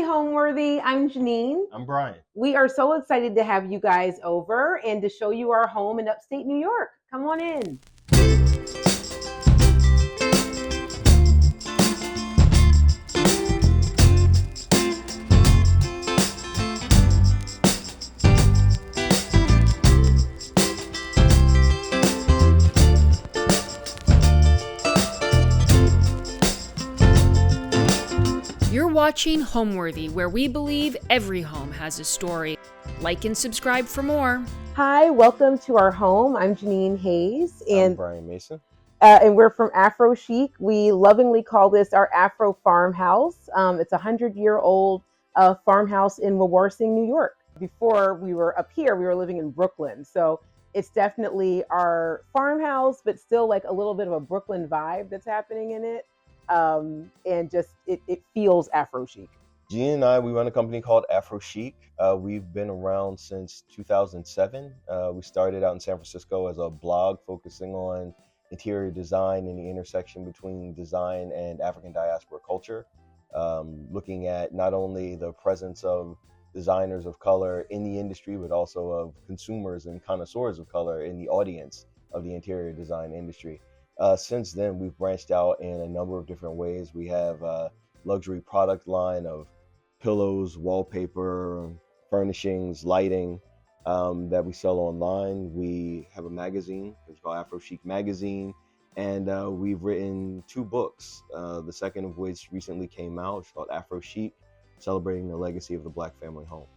Homeworthy. I'm Jeanine. I'm Bryan. We are so excited to have you guys over and to show you our home in upstate New York. Come on in. You're watching Homeworthy, where we believe every home has a story. Like and subscribe for more. Hi, welcome to our home. I'm Jeanine Hayes. I'm Bryan Mason. And we're from AphroChic. We lovingly call this our Afro Farmhouse. It's a 100-year-old farmhouse in Wawarsing, New York. Before we were up here, we were living in Brooklyn. So it's definitely our farmhouse, but still like a little bit of a Brooklyn vibe that's happening in it. And just it feels Afro-chic. Jeanine and I, we run a company called AphroChic. We've been around since 2007. We started out in San Francisco as a blog focusing on interior design and the intersection between design and African diaspora culture, looking at not only the presence of designers of color in the industry, but also of consumers and connoisseurs of color in the audience of the interior design industry. Since then, we've branched out in a number of different ways. We have a luxury product line of pillows, wallpaper, furnishings, lighting that we sell online. We have a magazine, it's called AphroChic Magazine, and we've written 2 books, the second of which recently came out. It's called AphroChic, celebrating the legacy of the Black family home.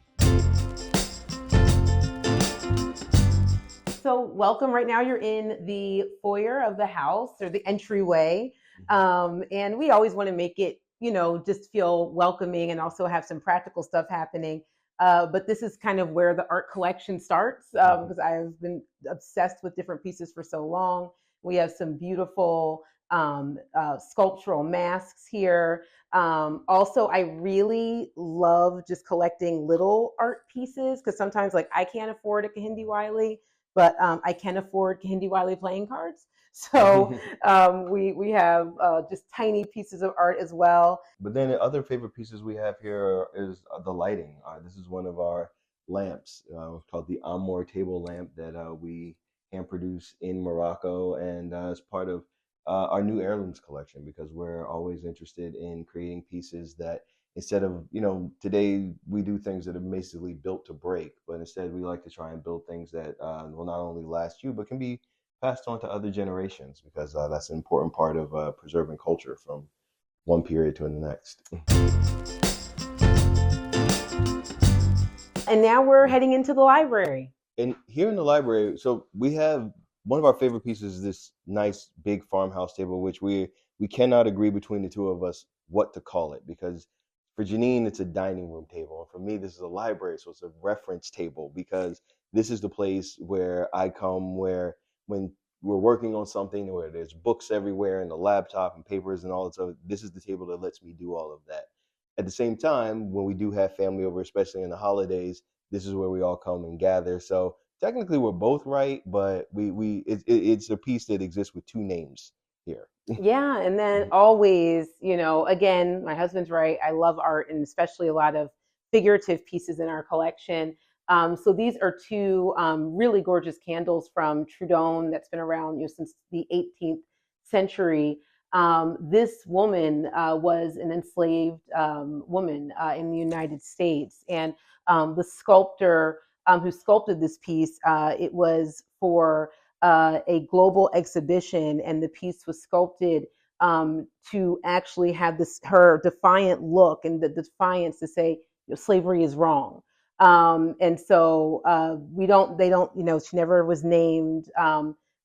So welcome. Right now you're in the foyer of the house, or the entryway. And we always want to make it, just feel welcoming and also have some practical stuff happening. But this is kind of where the art collection starts, because I have been obsessed with different pieces for so long. We have some beautiful sculptural masks here. Also, I really love just collecting little art pieces, because sometimes I can't afford a Kehinde Wiley, but I can afford Kehinde Wiley playing cards. So we have just tiny pieces of art as well. But then the other favorite pieces we have here is the lighting. This is one of our lamps called the Amor table lamp that we hand produce in Morocco, and as part of our new heirlooms collection, because we're always interested in creating pieces that, instead of, today we do things that are basically built to break, but instead we like to try and build things that will not only last you, but can be passed on to other generations, because that's an important part of preserving culture from one period to the next. And now we're heading into the library. And here in the library, so we have one of our favorite pieces is this nice big farmhouse table, which we cannot agree between the two of us what to call it, because for Jeanine, it's a dining room table. And for me, this is a library. So it's a reference table, because this is the place where I come, where when we're working on something where there's books everywhere and the laptop and papers and all that stuff, this is the table that lets me do all of that. At the same time, when we do have family over, especially in the holidays, this is where we all come and gather. So technically we're both right, but it's a piece that exists with 2 names here. Yeah, and then always, again, my husband's right. I love art, and especially a lot of figurative pieces in our collection. So these are 2 really gorgeous candles from Trudon that's been around since the 18th century. This woman was an enslaved woman in the United States, and the sculptor who sculpted this piece, it was for a global exhibition, and the piece was sculpted to actually have her defiant look and the defiance to say, slavery is wrong. And so she never was named.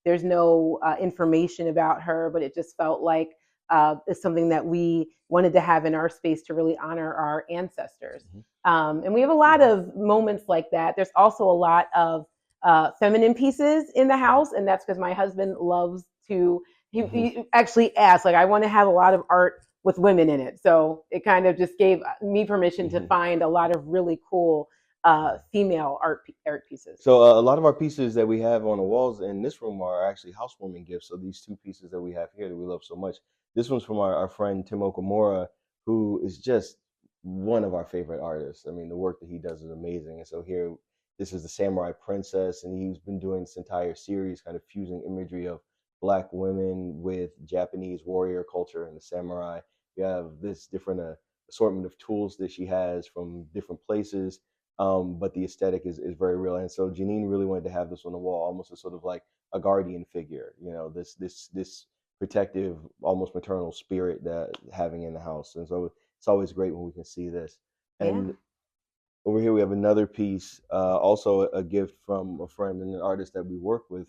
There's no information about her, but it just felt like it's something that we wanted to have in our space to really honor our ancestors. And we have a lot of moments like that. There's also a lot of feminine pieces in the house, and that's because my husband loves to, he actually asked, I want to have a lot of art with women in it. So it kind of just gave me permission to find a lot of really cool female art pieces. So a lot of our pieces that we have on the walls in this room are actually housewarming gifts. So these 2 pieces that we have here that we love so much. This one's from our friend Tim Okamura, who is just one of our favorite artists. I mean, the work that he does is amazing. And so here, this is the Samurai Princess, and he's been doing this entire series, kind of fusing imagery of Black women with Japanese warrior culture and the samurai. You have this different assortment of tools that she has from different places, but the aesthetic is very real. And so Jeanine really wanted to have this on the wall, almost as sort of like a guardian figure, you know, this protective, almost maternal spirit that having in the house. And so it's always great when we can see this. Yeah. And over here we have another piece, also a gift from a friend and an artist that we work with,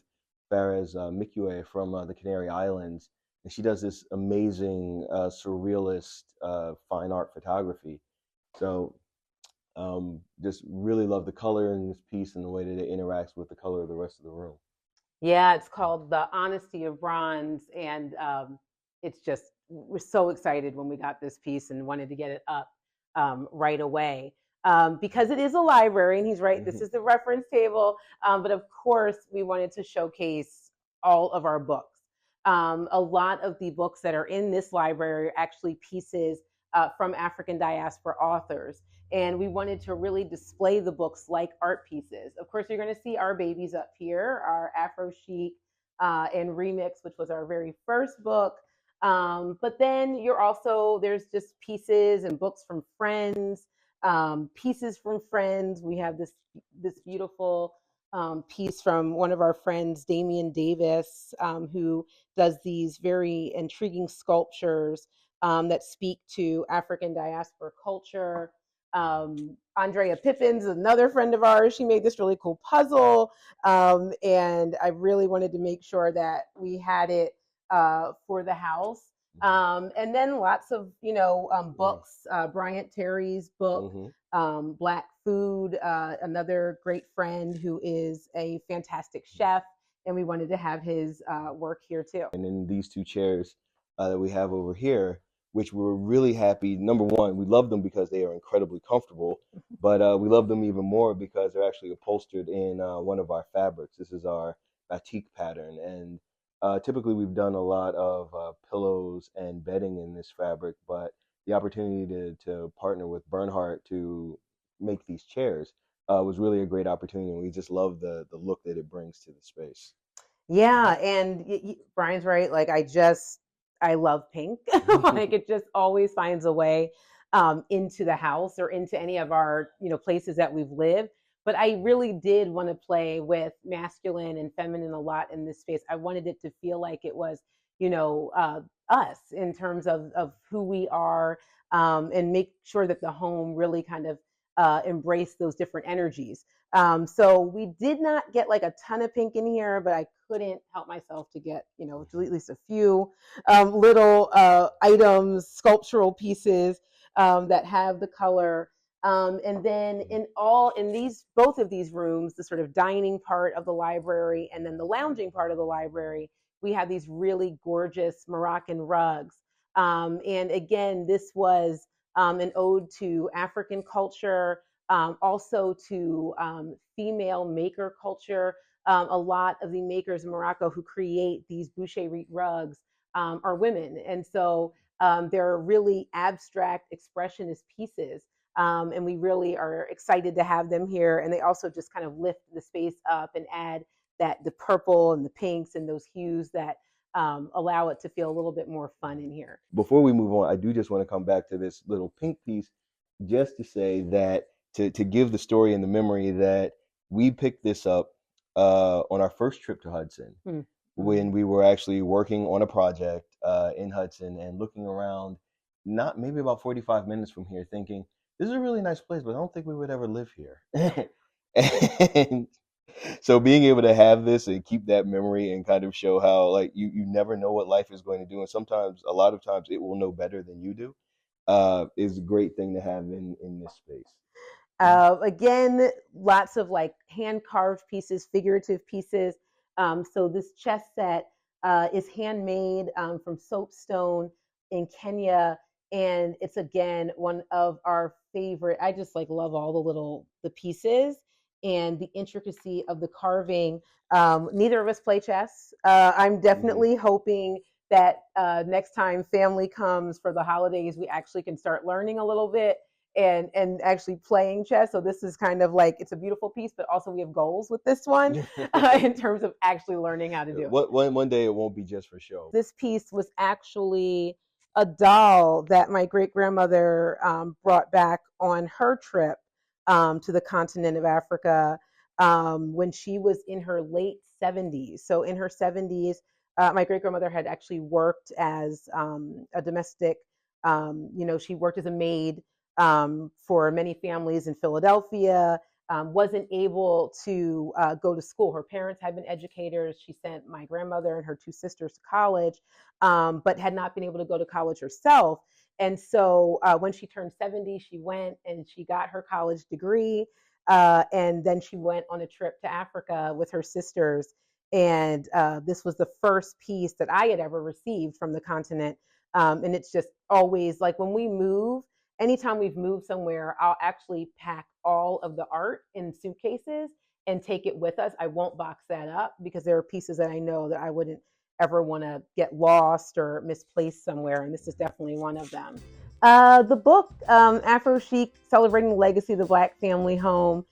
Faraz Mikue from the Canary Islands. And she does this amazing surrealist fine art photography. So just really love the color in this piece and the way that it interacts with the color of the rest of the room. Yeah, it's called The Honesty of Bronze, and it's just, we're so excited when we got this piece and wanted to get it up right away. Because it is a library, and he's right, this is the reference table, but of course we wanted to showcase all of our books. A lot of the books that are in this library are actually pieces from African diaspora authors, and we wanted to really display the books like art pieces. Of course, you're going to see our babies up here, our AphroChic and Remix, which was our very first book. But then there's just pieces and books from friends, pieces from friends. We have this beautiful piece from one of our friends, Damian Davis, who does these very intriguing sculptures that speak to African diaspora culture. Andrea Pippin's another friend of ours. She made this really cool puzzle, and I really wanted to make sure that we had it for the house. And then lots of, books, Bryant Terry's book, Black Food, another great friend who is a fantastic chef, and we wanted to have his work here too. And then these two chairs that we have over here, which we're really happy. Number one, we love them because they are incredibly comfortable, but we love them even more because they're actually upholstered in one of our fabrics. This is our batik pattern, and typically we've done a lot of pillows and bedding in this fabric, but the opportunity to partner with Bernhardt to make these chairs was really a great opportunity, and we just love the look that it brings to the space. Yeah, and Brian's right. Like, I love pink. Like, it just always finds a way into the house or into any of our, places that we've lived. But I really did want to play with masculine and feminine a lot in this space. I wanted it to feel like it was, us in terms of who we are, and make sure that the home really kind of embraced those different energies. So we did not get like a ton of pink in here, but I couldn't help myself to get, at least a few little items, sculptural pieces that have the color. And then in both of these rooms, the sort of dining part of the library and then the lounging part of the library, we have these really gorgeous Moroccan rugs. And again, this was an ode to African culture, also to female maker culture. A lot of the makers in Morocco who create these boucher-riche rugs are women. And so they're really abstract expressionist pieces. And we really are excited to have them here. And they also just kind of lift the space up and add the purple and the pinks and those hues that allow it to feel a little bit more fun in here. Before we move on, I do just want to come back to this little pink piece just to say that to give the story and the memory that we picked this up on our first trip to Hudson, when we were actually working on a project in Hudson and looking around, not maybe about 45 minutes from here, thinking, this is a really nice place, but I don't think we would ever live here. And so being able to have this and keep that memory and kind of show how, like, you never know what life is going to do, and sometimes, a lot of times, it will know better than you do, is a great thing to have in this space. Again, lots of like hand carved pieces, figurative pieces. So this chess set is handmade from soapstone in Kenya, and it's again one of our favorite. I just like love all the pieces and the intricacy of the carving. Neither of us play chess. I'm definitely hoping that next time family comes for the holidays, we actually can start learning a little bit and actually playing chess. So this is kind of like, it's a beautiful piece, but also we have goals with this one in terms of actually learning how to do it. One day it won't be just for show. This piece was actually a doll that my great grandmother brought back on her trip to the continent of Africa when she was in her late 70s. So in her 70s, my great grandmother had actually worked as a domestic, she worked as a maid for many families in Philadelphia, wasn't able to go to school. Her parents had been educators. She sent my grandmother and her two sisters to college, but had not been able to go to college herself. And so when she turned 70, she went and she got her college degree. And then she went on a trip to Africa with her sisters. And this was the first piece that I had ever received from the continent. And it's just always like when we move, anytime we've moved somewhere, I'll actually pack all of the art in suitcases and take it with us. I won't box that up because there are pieces that I know that I wouldn't ever want to get lost or misplaced somewhere. And this is definitely one of them. The book, AphroChic, Celebrating the Legacy of the Black Family Home,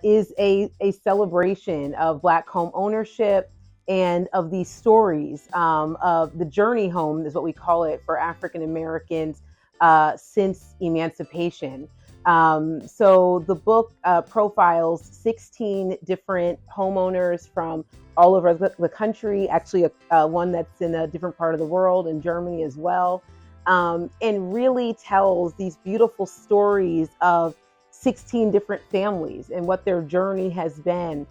is a celebration of Black home ownership and of these stories of the journey home, is what we call it for African Americans since emancipation. So the book profiles 16 different homeowners from all over the country, actually one that's in a different part of the world, in Germany as well, and really tells these beautiful stories of 16 different families and what their journey has been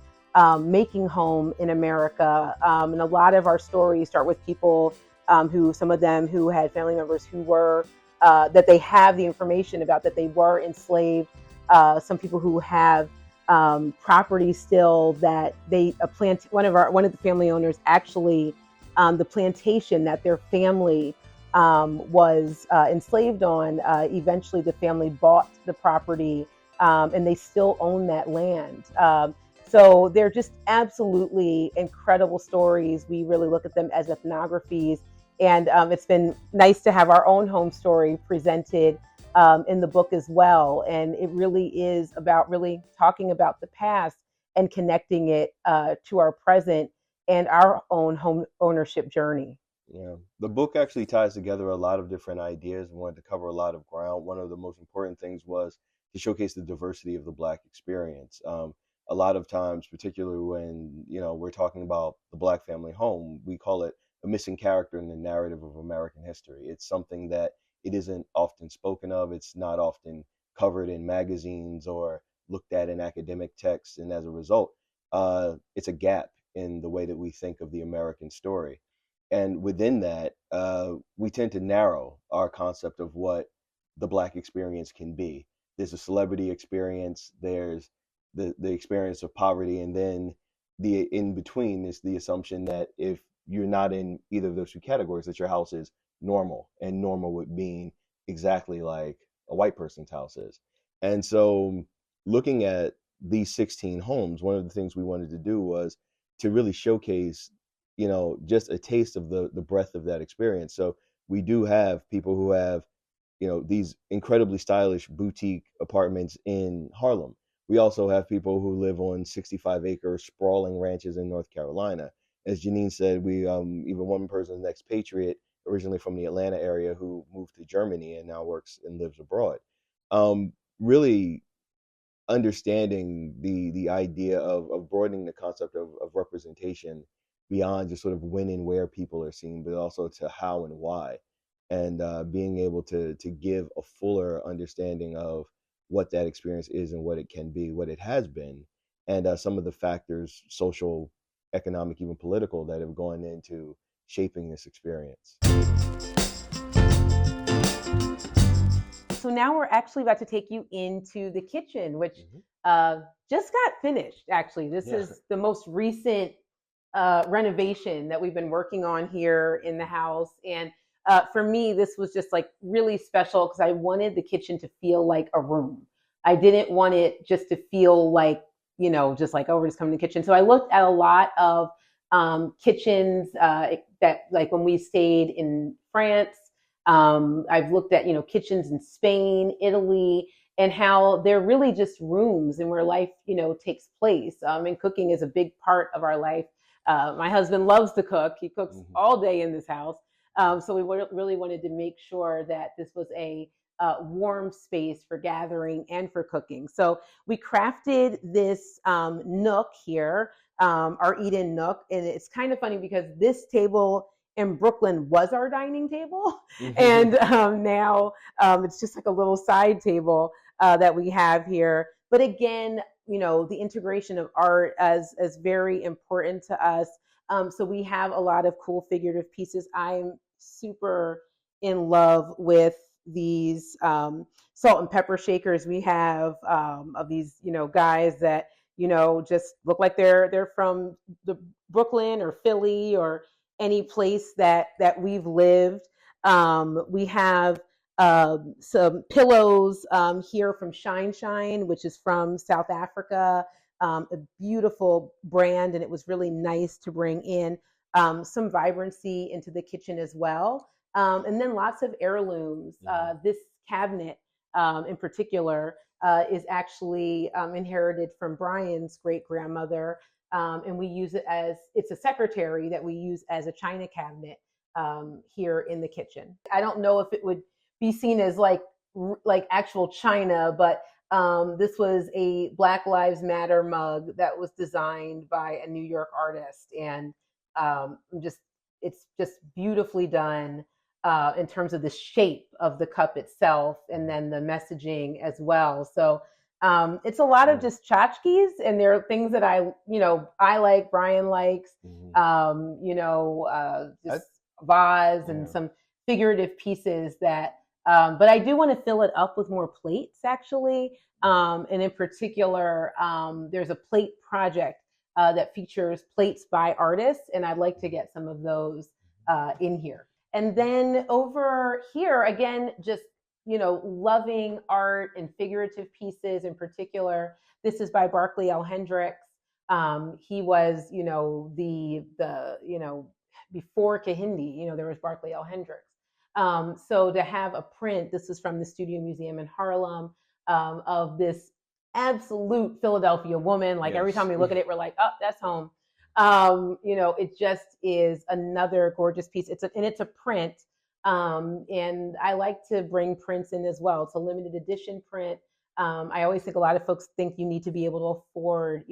making home in America. And a lot of our stories start with people some of them who had family members who were, that they have the information about, that they were enslaved. Some people who have property still that they one of the family owners actually, the plantation that their family was enslaved on, eventually the family bought the property and they still own that land. So they're just absolutely incredible stories. We really look at them as ethnographies. And it's been nice to have our own home story presented in the book as well. And it really is about really talking about the past and connecting it to our present and our own home ownership journey. Yeah, the book actually ties together a lot of different ideas and wanted to cover a lot of ground. One of the most important things was to showcase the diversity of the Black experience. A lot of times, particularly when we're talking about the Black family home, we call it a missing character in the narrative of American history. It's something that it isn't often spoken of. It's not often covered in magazines or looked at in academic texts, and as a result, it's a gap in the way that we think of the American story. And within that, we tend to narrow our concept of what the Black experience can be. There's a celebrity experience, there's the experience of poverty, and then the in between is the assumption that if you're not in either of those two categories, that your house is normal, and normal would mean exactly like a white person's house is. And so looking at these 16 homes, one of the things we wanted to do was to really showcase just a taste of the breadth of that experience. So we do have people who have these incredibly stylish boutique apartments in Harlem. We also have people who live on 65-acre sprawling ranches in North Carolina. As Jeanine said, we even one person, the next patriot, originally from the Atlanta area, who moved to Germany and now works and lives abroad. Really understanding the idea of broadening the concept of representation beyond just sort of when and where people are seen, but also to how and why, and being able to give a fuller understanding of what that experience is and what it can be, what it has been, and some of the factors, social, economic, even political, that have gone into shaping this experience. So now we're actually about to take you into the kitchen, which just got finished, actually. This is the most recent renovation that we've been working on here in the house. And for me, this was just like really special because I wanted the kitchen to feel like a room. I didn't want it just to feel like, just like, oh, we're just coming to the kitchen. So I looked at a lot of kitchens that, like when we stayed in France, I've looked at, kitchens in Spain, Italy, and how they're really just rooms and where life, takes place. And cooking is a big part of our life. My husband loves to cook. He cooks all day in this house. So we really wanted to make sure that this was a warm space for gathering and for cooking. So we crafted this nook here, our Eden nook. And it's kind of funny because this table in Brooklyn was our dining table. And now it's just like a little side table that we have here. But again, the integration of art as very important to us. So we have a lot of cool figurative pieces. I'm super in love with these salt and pepper shakers we have of these, guys that, just look like they're from the Brooklyn or Philly or any place that we've lived. We have some pillows here from Shine, which is from South Africa, a beautiful brand, and it was really nice to bring in some vibrancy into the kitchen as well. And then lots of heirlooms. This cabinet in particular is actually inherited from Bryan's great-grandmother. And we use it it's a secretary that we use as a china cabinet here in the kitchen. I don't know if it would be seen as like actual china, but this was a Black Lives Matter mug that was designed by a New York artist. And it's just beautifully done in terms of the shape of the cup itself and then the messaging as well. So it's a lot of just tchotchkes, and there are things that I like, Bryan likes, just vase and some figurative pieces that, but I do want to fill it up with more plates actually. And in particular, there's a plate project that features plates by artists, and I'd like to get some of those in here. And then over here, again, just, loving art and figurative pieces in particular. This is by Barclay L. Hendricks. He was, before Kahindi, there was Barclay L. Hendricks. So to have a print, this is from the Studio Museum in Harlem, of this absolute Philadelphia woman. Like every time we look at it, we're like, oh, that's home. It just is another gorgeous piece. It's a print. And I like to bring prints in as well. It's a limited edition print. I always think a lot of folks think you need to be able to afford,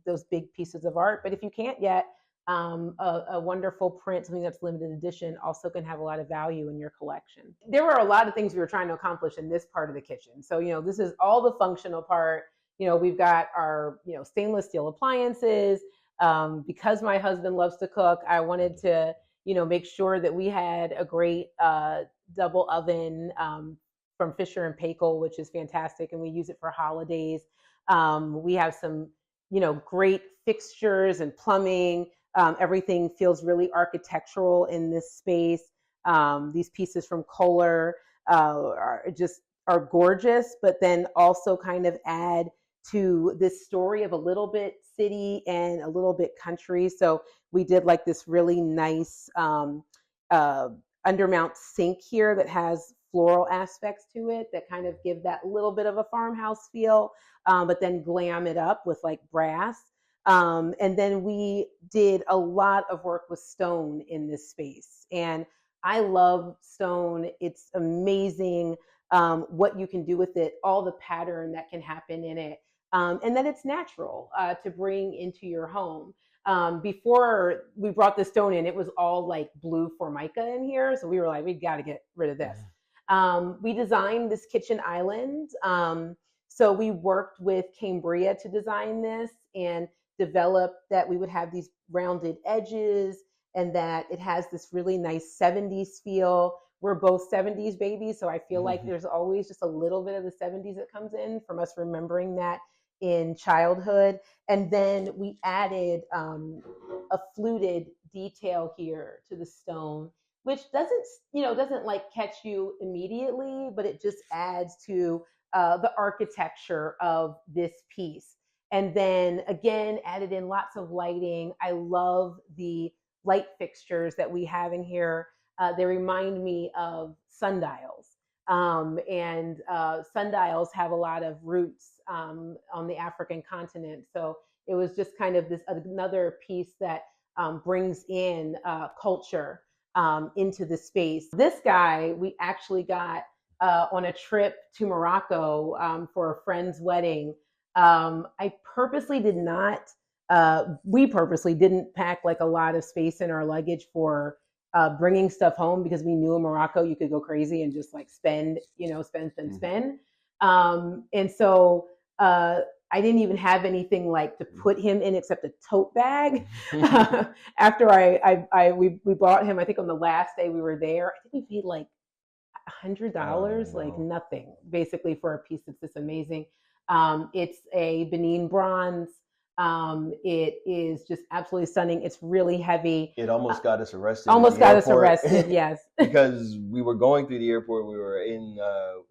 those big pieces of art. But if you can't yet, a wonderful print, something that's limited edition, also can have a lot of value in your collection. There were a lot of things we were trying to accomplish in this part of the kitchen. So, this is all the functional part. We've got our, stainless steel appliances. Because my husband loves to cook, I wanted to, make sure that we had a great double oven from Fisher and Paykel, which is fantastic, and we use it for holidays. We have some, great fixtures and plumbing. Everything feels really architectural in this space. These pieces from Kohler are gorgeous, but then also kind of add to this story of a little bit city and a little bit country. So we did like this really nice undermount sink here that has floral aspects to it that kind of give that little bit of a farmhouse feel, but then glam it up with like brass. And then we did a lot of work with stone in this space. And I love stone. It's amazing what you can do with it, all the pattern that can happen in it. And that it's natural to bring into your home. Before we brought the stone in, it was all like blue Formica in here. So we were like, we got to get rid of this. We designed this kitchen island. So we worked with Cambria to design this and develop that we would have these rounded edges and that it has this really nice 70s feel. We're both 70s babies, so I feel like there's always just a little bit of the 70s that comes in from us remembering that in childhood. And then we added a fluted detail here to the stone, which doesn't like catch you immediately, but it just adds to the architecture of this piece. And then again, added in lots of lighting. I love the light fixtures that we have in here. They remind me of sundials. And sundials have a lot of roots on the African continent. So it was just kind of this another piece that brings in culture into the space. This guy we actually got on a trip to Morocco for a friend's wedding. I purposely did not. We purposely didn't pack like a lot of space in our luggage for bringing stuff home because we knew in Morocco you could go crazy and just like spend, spend. And so I didn't even have anything like to put him in except a tote bag. After we bought him, I think on the last day we were there, I think we paid like $100, like nothing, basically for a piece that's this amazing. It's a Benin bronze. It is just absolutely stunning. It's really heavy. It almost got us arrested. Us arrested, yes. Because we were going through the airport. We were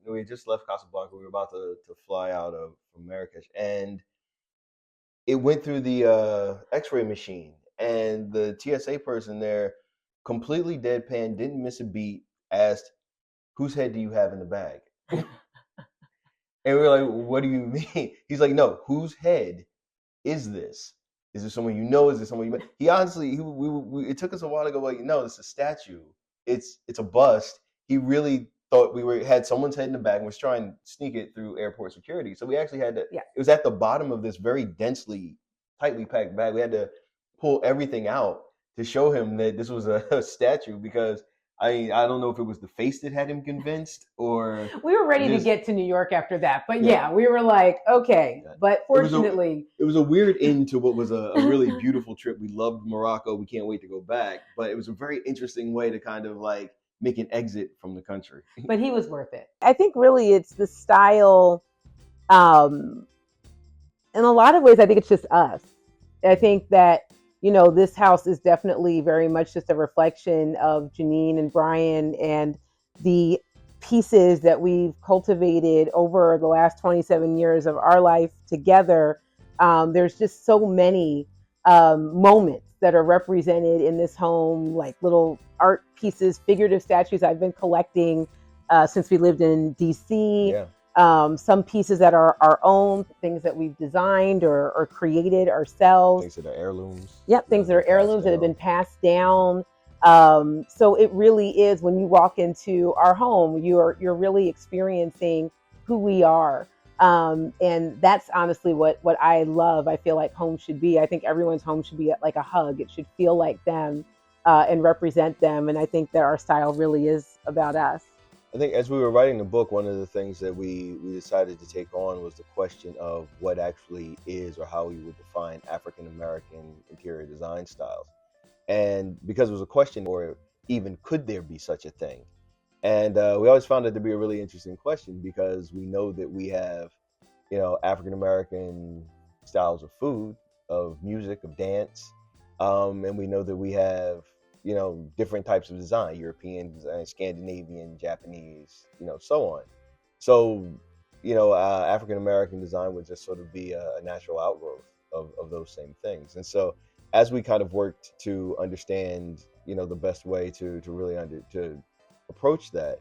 we had just left Casablanca. We were about to fly out from Marrakesh. And it went through the x-ray machine. And the TSA person there, completely deadpan, didn't miss a beat, asked, "Whose head do you have in the bag?" And we were like, "What do you mean?" He's like, "No, whose head is this? Is it someone you know? Is it someone you met?" He honestly, it took us a while to go, like, "No, it's a statue. It's a bust." He really thought had someone's head in the bag and was trying to sneak it through airport security. So we actually had to, It was at the bottom of this very tightly packed bag. We had to pull everything out to show him that this was a statue, because I don't know if it was the face that had him convinced, or we were ready to get to New York after that. But we were like, okay. But fortunately, it was a weird end to what was a really beautiful trip. We loved Morocco. We can't wait to go back. But it was a very interesting way to kind of like make an exit from the country. But he was worth it. I think really it's the style. In a lot of ways, I think it's just us. I think that this house is definitely very much just a reflection of Jeanine and Bryan and the pieces that we've cultivated over the last 27 years of our life together. There's just so many moments that are represented in this home, like little art pieces, figurative statues I've been collecting since we lived in DC. Yeah. Some pieces that are our own, things that we've designed or created ourselves. Things that are heirlooms. Yep, things that are heirlooms that have been passed down. So it really is, when you walk into our home, you're really experiencing who we are. And that's honestly what I love. I feel like home should be. I think everyone's home should be like a hug. It should feel like them and represent them. And I think that our style really is about us. I think as we were writing the book, one of the things that we decided to take on was the question of what actually is, or how we would define, African American interior design styles. And because it was a question, or even could there be such a thing? And we always found it to be a really interesting question, because we know that we have, African American styles of food, of music, of dance, and we know that we have different types of design: European design, Scandinavian, Japanese, so on. So, African American design would just sort of be a natural outgrowth of those same things. And so, as we kind of worked to understand, the best way to really to approach that,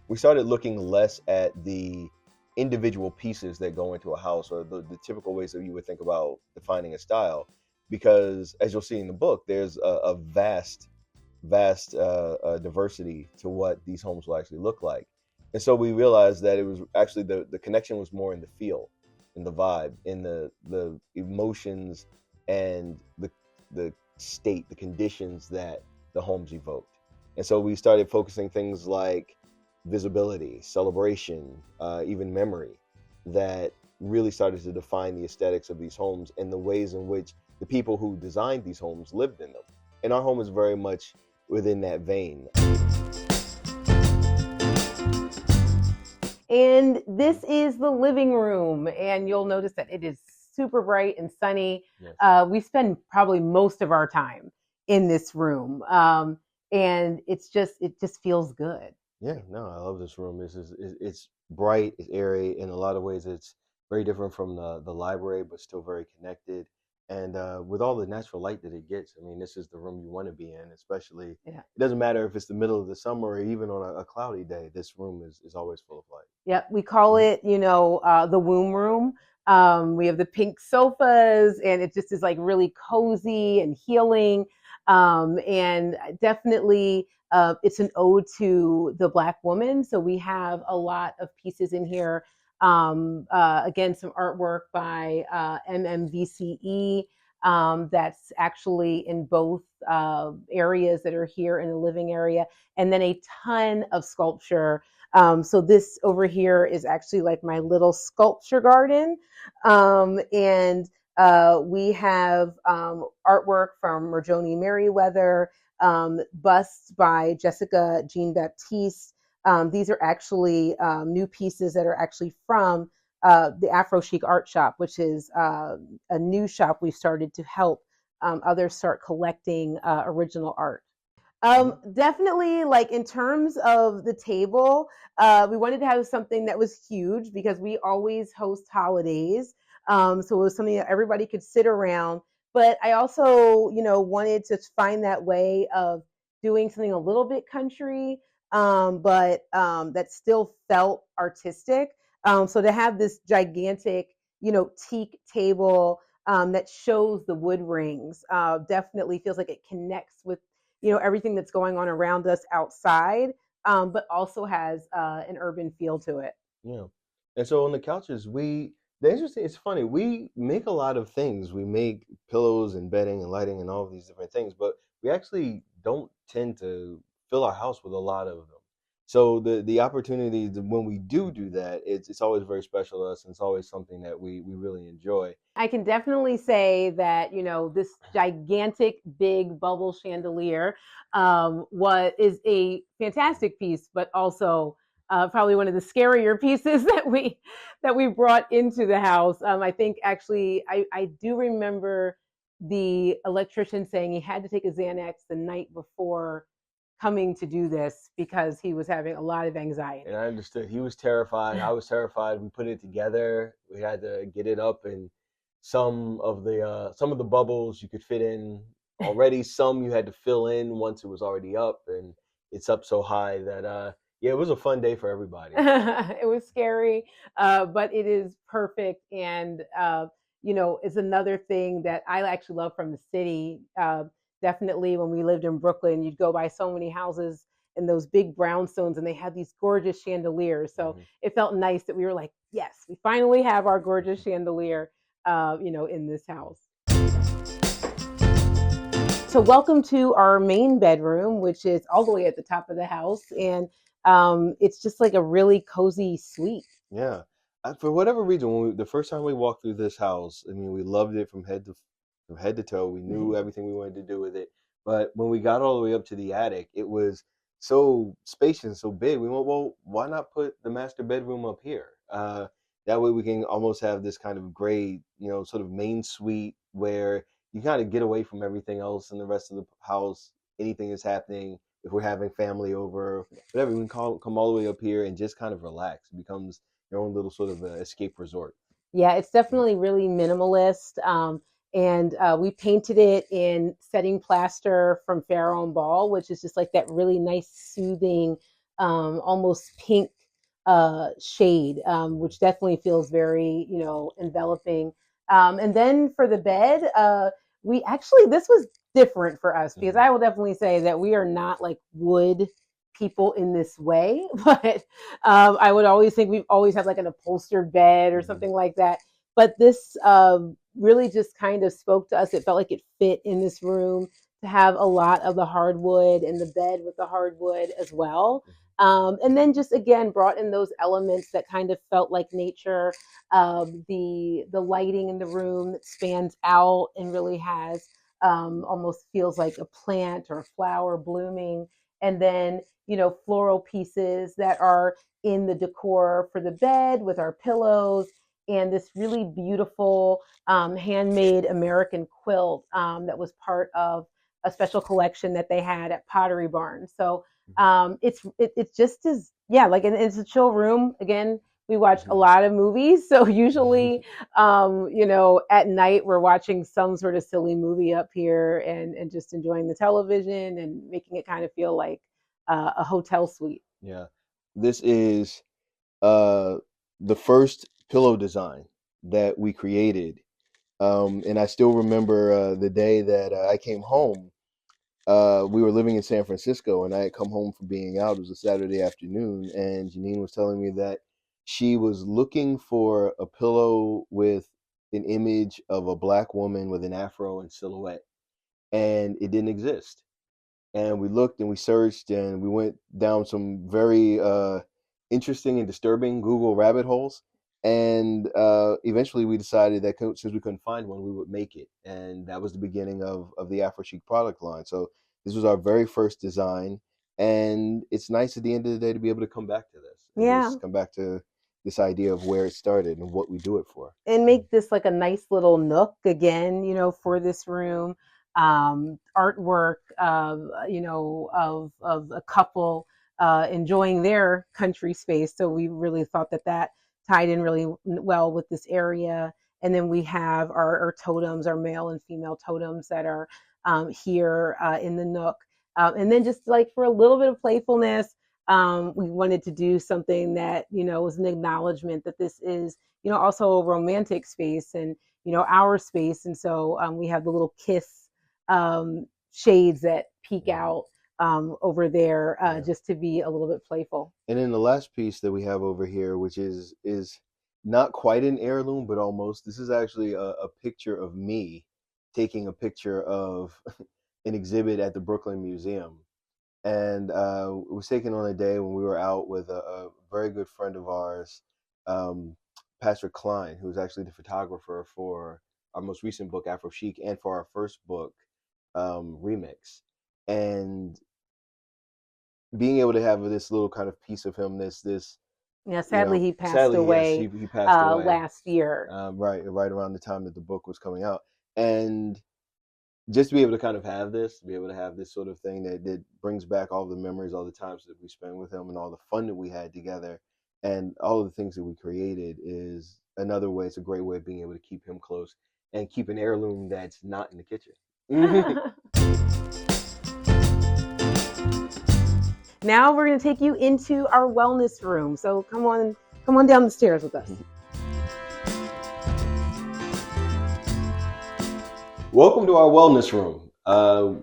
we started looking less at the individual pieces that go into a house, or the typical ways that you would think about defining a style. Because, as you'll see in the book, there's a vast diversity to what these homes will actually look like. And so we realized that it was actually the connection was more in the feel, in the vibe, in the emotions, and the state, the conditions that the homes evoked. And so we started focusing things like visibility, celebration, even memory, that really started to define the aesthetics of these homes and the ways in which the people who designed these homes lived in them. And our home is very much within that vein. And this is the living room, and you'll notice that it is super bright and sunny. Yes. We spend probably most of our time in this room, and it just feels good. Yeah, no, I love this room. It's bright, it's airy. In a lot of ways, it's very different from the library, but still very connected. And with all the natural light that it gets, I mean, this is the room you want to be in, especially. Yeah. It doesn't matter if it's the middle of the summer or even on a cloudy day, this room is always full of light. Yep, we call it, the womb room. We have the pink sofas, and it just is like really cozy and healing. And definitely, it's an ode to the Black woman. So we have a lot of pieces in here. Again, some artwork by MMVCE. That's actually in both areas that are here in the living area, and then a ton of sculpture. So this over here is actually like my little sculpture garden. And we have artwork from Marjoni Merriweather, busts by Jessica Jean Baptiste. These are actually new pieces that are actually from the AphroChic art shop, which is a new shop we started to help others start collecting original art. Definitely, like in terms of the table, we wanted to have something that was huge because we always host holidays. So it was something that everybody could sit around. But I also, wanted to find that way of doing something a little bit country, but that still felt artistic. So to have this gigantic, teak table that shows the wood rings definitely feels like it connects with everything that's going on around us outside, but also has an urban feel to it. Yeah. And so on the couches, it's funny, we make a lot of things. We make pillows and bedding and lighting and all of these different things, but we actually don't tend to fill our house with a lot of them. So the opportunity when we do that, it's always very special to us, and it's always something that we really enjoy. I can definitely say that this gigantic big bubble chandelier is a fantastic piece, but also probably one of the scarier pieces that we brought into the house. I think actually I do remember the electrician saying he had to take a Xanax the night before coming to do this because he was having a lot of anxiety. And I understood. He was terrified. I was terrified. We put it together. We had to get it up, and some of the bubbles you could fit in already. Some you had to fill in once it was already up, and it's up so high that it was a fun day for everybody. It was scary, but it is perfect, and it's another thing that I actually love from the city. Definitely when we lived in Brooklyn, you'd go by so many houses in those big brownstones, and they had these gorgeous chandeliers. So it felt nice that we were like, yes, we finally have our gorgeous chandelier, in this house. So welcome to our main bedroom, which is all the way at the top of the house. And it's just like a really cozy suite. Yeah. For whatever reason, the first time we walked through this house, I mean, we loved it from head to toe. We knew everything we wanted to do with it. But when we got all the way up to the attic, it was so spacious, so big. We went, well, why not put the master bedroom up here? That way we can almost have this kind of great, sort of main suite where you kind of get away from everything else in the rest of the house. Anything is happening. If we're having family over, whatever, we can come all the way up here and just kind of relax. It becomes your own little sort of escape resort. Yeah, it's definitely really minimalist. And we painted it in setting plaster from Farrow and Ball, which is just like that really nice, soothing, almost pink shade, which definitely feels very, enveloping. And then for the bed, this was different for us because I will definitely say that we are not like wood people in this way, but I would always think we've always had like an upholstered bed or something like that. But this really just kind of spoke to us. It felt like it fit in this room to have a lot of the hardwood and the bed with the hardwood as well. And then just again brought in those elements that kind of felt like nature. The lighting in the room that spans out and really has almost feels like a plant or a flower blooming. And then floral pieces that are in the decor for the bed with our pillows, and this really beautiful handmade American quilt that was part of a special collection that they had at Pottery Barn. So it's just as, like, and it's a chill room. Again, We watch a lot of movies. So usually, at night we're watching some sort of silly movie up here and just enjoying the television and making it kind of feel like a hotel suite. Yeah. This is the first pillow design that we created. And I still remember the day that I came home. We were living in San Francisco, and I had come home from being out. It was a Saturday afternoon, and Jeanine was telling me that she was looking for a pillow with an image of a black woman with an afro in silhouette, and it didn't exist. And we looked and we searched and we went down some very interesting and disturbing Google rabbit holes. And eventually we decided that since we couldn't find one, we would make it. And that was the beginning of the AphroChic product line. So this was our very first design. And it's nice at the end of the day to be able to come back to this. And just come back to this idea of where it started and what we do it for. And make this like a nice little nook again, for this room. Artwork of a couple enjoying their country space. So we really thought that tied in really well with this area. And then we have our totems, our male and female totems that are here in the nook. And then just like for a little bit of playfulness, we wanted to do something that, was an acknowledgement that this is, also a romantic space and, our space. And so we have the little kiss shades that peek out over there just to be a little bit playful. And then the last piece that we have over here, which is not quite an heirloom, but almost. This is actually a picture of me taking a picture of an exhibit at the Brooklyn Museum. And it was taken on a day when we were out with a very good friend of ours, Pastor Klein, who was actually the photographer for our most recent book, AphroChic, and for our first book, Remix. And being able to have this little kind of piece of him, sadly he passed away, he passed away last year, right around the time that the book was coming out. And just to be able to kind of have this, sort of thing that brings back all the memories, all the times that we spent with him and all the fun that we had together and all of the things that we created is another way. It's a great way of being able to keep him close and keep an heirloom that's not in the kitchen. Now we're going to take you into our wellness room. So come on down the stairs with us. Welcome to our wellness room.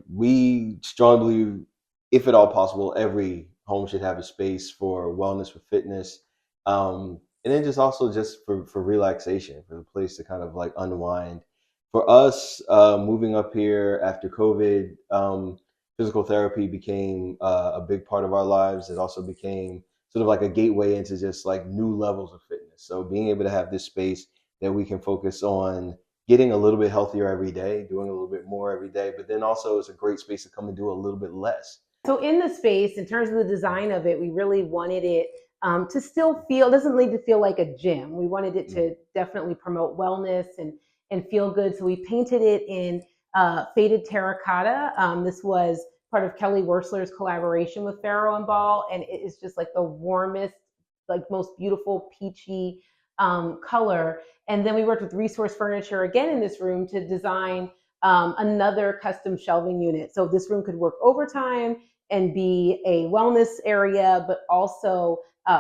We strongly believe, if at all possible, every home should have a space for wellness, for fitness, and then just for relaxation, for the place to kind of like unwind. For us, moving up here after COVID, physical therapy became a big part of our lives. It also became sort of like a gateway into just like new levels of fitness. So being able to have this space that we can focus on getting a little bit healthier every day, doing a little bit more every day, but then also it's a great space to come and do a little bit less. So in the space, in terms of the design of it, we really wanted it to still feel, doesn't need to feel like a gym. We wanted it to definitely promote wellness and feel good. So we painted it in faded terracotta. This was part of Kelly Wursler's collaboration with Farrow and Ball, and it is just like the warmest, like most beautiful peachy color. And then we worked with Resource Furniture again in this room to design another custom shelving unit. So this room could work overtime and be a wellness area, but also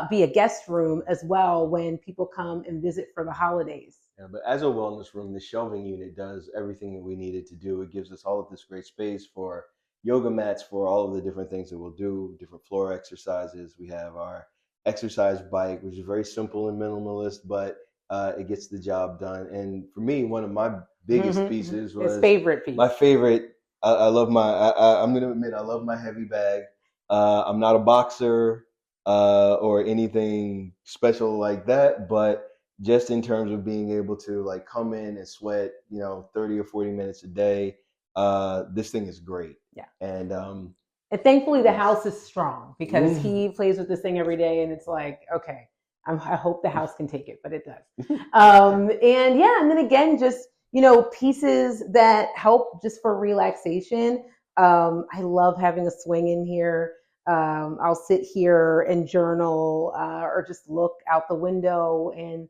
be a guest room as well when people come and visit for the holidays. Yeah, but as a wellness room, the shelving unit does everything that we needed to do. It gives us all of this great space for yoga mats, for all of the different things that we'll do, different floor exercises. We have our exercise bike, which is very simple and minimalist, but it gets the job done. And for me, one of my biggest pieces was his favorite piece. My favorite. I love I'm going to admit, I love my heavy bag. I'm not a boxer or anything special like that, but just in terms of being able to like come in and sweat, 30 or 40 minutes a day, this thing is great. Yeah. And thankfully the house is strong because he plays with this thing every day, and it's like, okay, I hope the house can take it, but it does. And then again, just, pieces that help just for relaxation. I love having a swing in here. I'll sit here and journal or just look out the window. And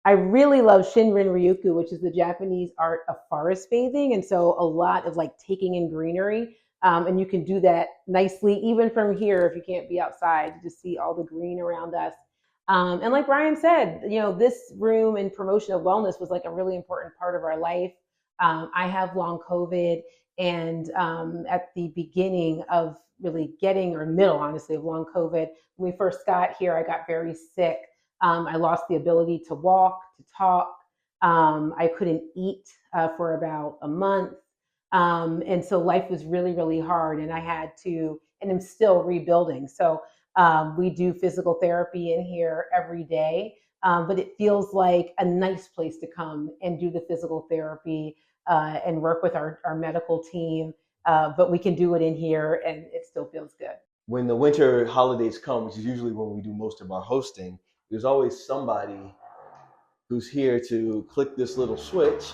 I really love Shinrin Ryuku, which is the Japanese art of forest bathing. And so a lot of like taking in greenery. And you can do that nicely, even from here, if you can't be outside, to see all the green around us. And like Bryan said, this room and promotion of wellness was like a really important part of our life. I have long COVID, and at the beginning of really getting, or middle, honestly, of long COVID, when we first got here, I got very sick. I lost the ability to walk, to talk. I couldn't eat for about a month. And so life was really, really hard, and I had to, and I'm still rebuilding. So we do physical therapy in here every day, but it feels like a nice place to come and do the physical therapy and work with our medical team. But we can do it in here, and it still feels good. When the winter holidays come, which is usually when we do most of our hosting, there's always somebody who's here to click this little switch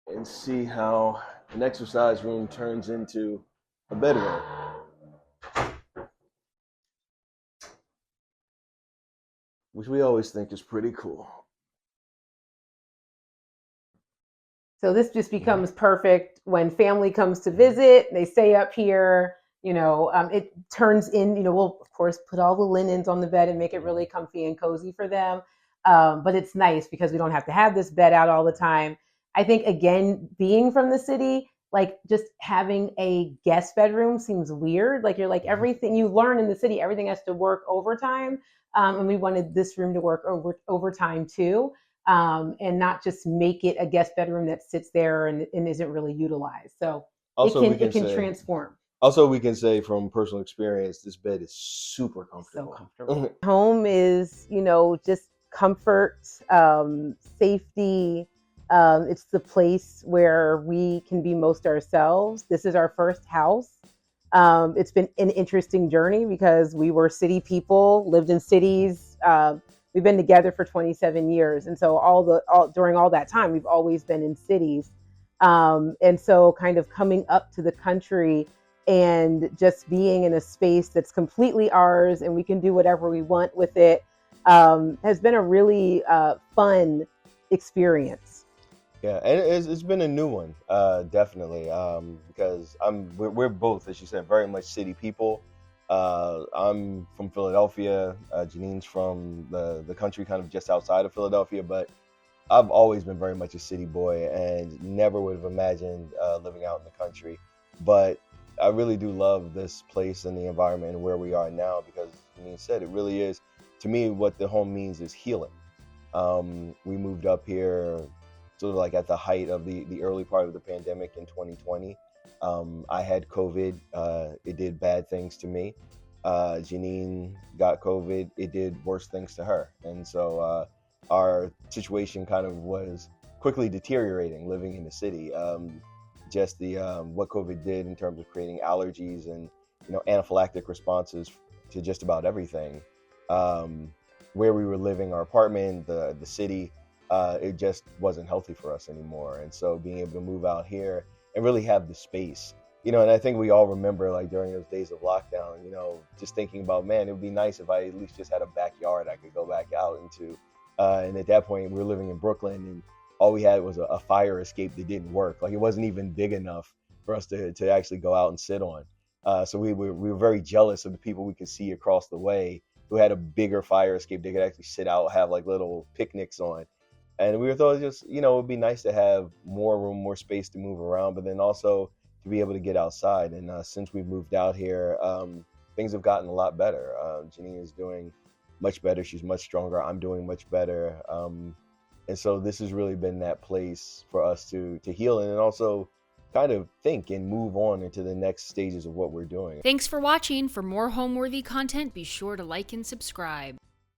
and see how an exercise room turns into a bedroom. Which we always think is pretty cool. So this just becomes perfect when family comes to visit. They stay up here. It turns in. We'll of course put all the linens on the bed and make it really comfy and cozy for them. But it's nice because we don't have to have this bed out all the time. I think, again, being from the city, like just having a guest bedroom seems weird. Like you're like, everything you learn in the city, everything has to work overtime. And we wanted this room to work overtime too. And not just make it a guest bedroom that sits there and isn't really utilized. So also it can transform. Also, we can say from personal experience, this bed is super comfortable. So comfortable. Home is, just comfort, safety. It's the place where we can be most ourselves. This is our first house. It's been an interesting journey because we were city people, lived in cities. We've been together for 27 years. And so during all that time, we've always been in cities. And so kind of coming up to the country and just being in a space that's completely ours and we can do whatever we want with it has been a really fun experience. Yeah, and it's been a new one, definitely, because we're both, as you said, very much city people. I'm from Philadelphia. Jeanine's from the country, kind of just outside of Philadelphia, but I've always been very much a city boy and never would have imagined living out in the country. But I really do love this place and the environment and where we are now because, Jeanine said, it really is, to me, what the home means is healing. We moved up here sort of like at the height of the early part of the pandemic in 2020. I had COVID. It did bad things to me. Jeanine got COVID. It did worse things to her. And so our situation kind of was quickly deteriorating living in the city. Just what COVID did in terms of creating allergies and anaphylactic responses to just about everything. Where we were living, our apartment, the city, it just wasn't healthy for us anymore. And so being able to move out here and really have the space, and I think we all remember like during those days of lockdown, just thinking about, man, it would be nice if I at least just had a backyard I could go back out into. And at that point we were living in Brooklyn and all we had was a fire escape that didn't work. Like it wasn't even big enough for us to actually go out and sit on. So we were very jealous of the people we could see across the way who had a bigger fire escape they could actually sit out, have like little picnics on. And we thought just, it would be nice to have more room, more space to move around, but then also to be able to get outside. And since we've moved out here, things have gotten a lot better. Jeanine is doing much better. She's much stronger. I'm doing much better. And so this has really been that place for us to heal and also kind of think and move on into the next stages of what we're doing. Thanks for watching. For more Homeworthy content, be sure to like and subscribe.